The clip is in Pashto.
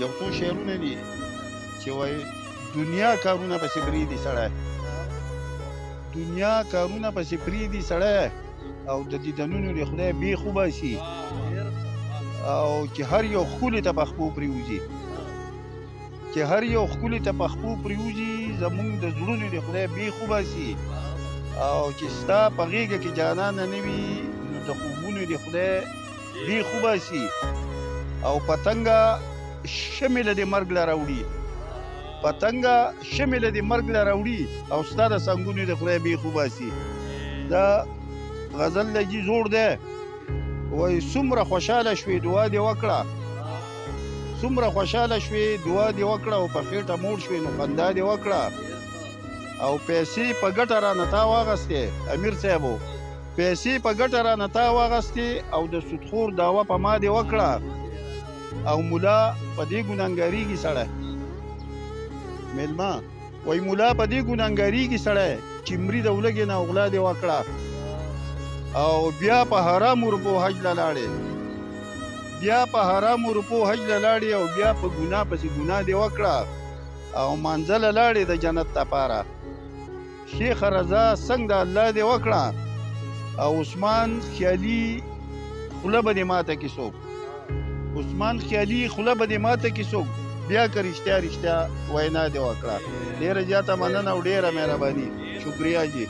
یو څو شعرونه دي چې وایي دنیا کارونه پسې پرېږدي سړی، دنیا کارونه پسې پرېږدي سړی او د دیدنونو د خدای بیخ وباسي او چې هر یو ښکلي ته پخپو پرېوځي، چې هر یو ښکلي ته پخپو پرېوځي زمونږ د زړونو د خدای بیخ وباسي او چې ستا په غېږه کې جانانه نه وي نو د خوبونو د خدای بیخ وباسي او پتنګه شمې له دې مرګ له راوړي، پتنګه شمې له دې مرګ له راوړي او ستا د سنګونو د خدای بیخ وباسي. دا غزل لګي زوړ دی، وایي څومره خوشحاله شوې دعا دې وکړه، څومره خوشحاله شوې دعا دې وکړه او په خېټه موړ شوې نو خندا دې وکړه او پیسې په ګټه رانه تا واغستې امیر صاحبو، پیسې په ګټه رانه تا واغستې او د سودخور دعوه په ما دې وکړه او ملا په دې ګناهګاریږي سړی، میلمه وایي ملا په دې ګناهګاریږي سړی چې مري د ولږې نه غلا دې وکړه او بیا په حرامو روپو حج له لاړې، بیا په حرامو روپو حج له لاړې او بیا په ګناه پسې ګناه دې وکړه او مانځه له لاړې د جنت دپاره. شیخ رضا څنګ د الله دې وکړه او عثمان خیالي خوله به دې ماته کې څوک، عثمان خیالي خوله به دې ماته کې څوک بیا که رښتیا رښتیا وینا دې وکړه. ډېره زیاته مننه او ډېره مهرباني، شکریه جی.